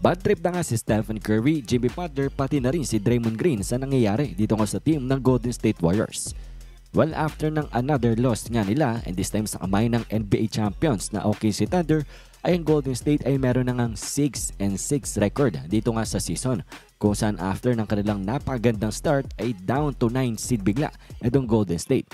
Bad trip na nga si Stephen Curry, Jimmy Butler, pati na rin si Draymond Green sa nangyayari dito nga sa team ng Golden State Warriors. Well, after ng another loss nga nila, and this time sa kamay ng NBA champions na OKC Thunder, ay ang Golden State ay meron na ngang 6-6 record dito nga sa season, kung saan after ng kanilang napakagandang start ay down to 9 seed bigla itong Golden State.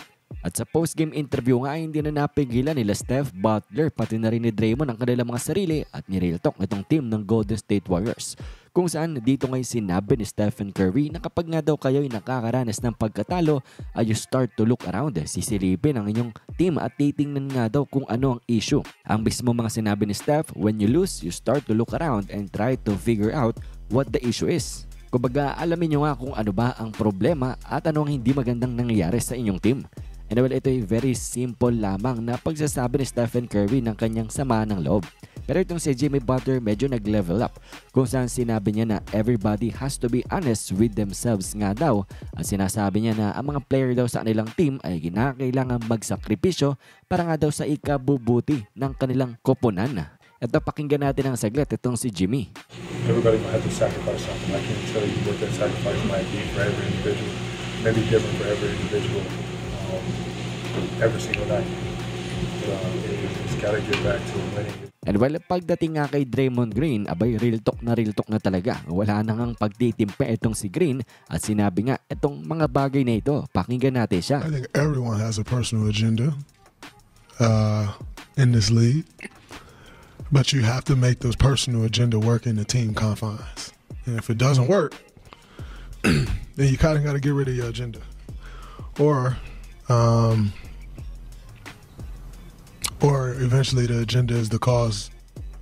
At sa post-game interview nga ay hindi na napigilan nila Steph, Butler, pati na rin ni Draymond ang kanilang mga sarili at nireal talk itong team ng Golden State Warriors. Kung saan dito ngay sinabi ni Stephen Curry na kapag nga daw kayo ay nakakaranas ng pagkatalo ay you start to look around, sisilipin ang inyong team at titingnan nga daw kung ano ang issue. Ang mismo mga sinabi ni Steph, when you lose, you start to look around and try to figure out what the issue is. Kumbaga alamin nyo nga kung ano ba ang problema at ano ang hindi magandang nangyayari sa inyong team. And well, ito ay very simple lamang na pagsasabi ni Stephen Curry ng kanyang sama ng loob. Pero itong si Jimmy Butler medyo nag-level up kung saan sinabi niya na everybody has to be honest with themselves nga daw. At sinasabi niya na ang mga player daw sa kanilang team ay kinakailangan magsakripisyo para nga daw sa ikabubuti ng kanilang koponan. Ito pakinggan natin ang saglit itong si Jimmy. Everybody might have to sacrifice something. I can't tell you what that sacrifice might be for every individual. Maybe different for every individual. Every single night. It's gotta get back to winning. And well, pagdating nga kay Draymond Green, abay real talk na talaga. Wala na ngang pagtitimpe itong si Green at sinabi nga itong mga bagay na ito. Pakinggan natin siya. I think everyone has a personal agenda in this league. But you have to make those personal agenda work in the team confines. And if it doesn't work, then you kind of got to get rid of your agenda. Or eventually the agenda is the cause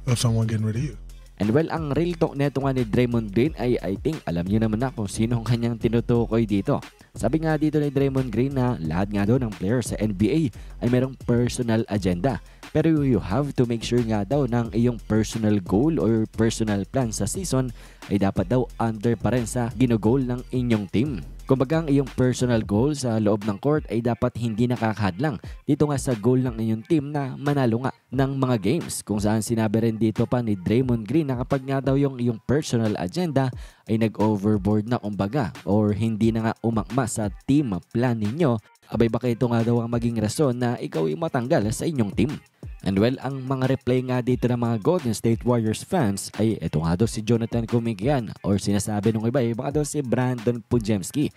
of someone getting rid of you. And well, ang real talk neto nga ni Draymond Green ay I think alam niyo naman na kung sino ang kanyang tinutukoy dito. Sabi nga dito ni Draymond Green na lahat nga daw ng player sa NBA ay merong personal agenda. Pero you have to make sure nga daw ng iyong personal goal or personal plan sa season ay dapat daw under pa rin sa ginogol ng inyong team. Kumbaga ang iyong personal goal sa loob ng court ay dapat hindi nakakahadlang dito nga sa goal ng inyong team na manalo nga ng mga games. Kung saan sinabi rin dito pa ni Draymond Green na kapag nga daw yung iyong personal agenda ay nag-overboard na kumbaga or hindi na nga umakma sa team plan ninyo, abay baka ito nga daw ang maging rason na ikaw ay matanggal sa inyong team. And well, ang mga reply nga dito ng mga Golden State Warriors fans ay ito nga daw si Jonathan Kumingan or sinasabi ng iba ay baka daw si Brandon Podziemski.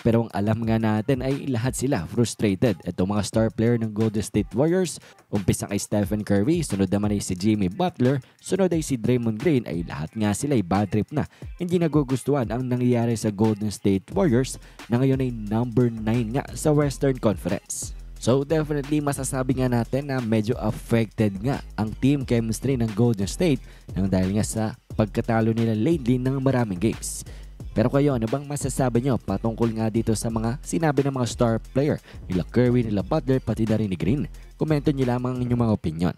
Pero ang alam nga natin ay lahat sila frustrated. Itong mga star player ng Golden State Warriors, umpisa kay Stephen Curry, sunod naman ay si Jimmy Butler, sunod ay si Draymond Green, ay lahat nga sila ay bad trip na. Hindi nagugustuhan ang nangyayari sa Golden State Warriors na ngayon ay number 9 nga sa Western Conference. So definitely masasabi nga natin na medyo affected nga ang team chemistry ng Golden State nang dahil nga sa pagkatalo nila lately ng maraming games. Pero kayo, ano bang masasabi nyo patungkol nga dito sa mga sinabi ng mga star player nila Curry, nila Butler, pati na rin ni Green? Komento nyo lamang ang inyong mga opinion.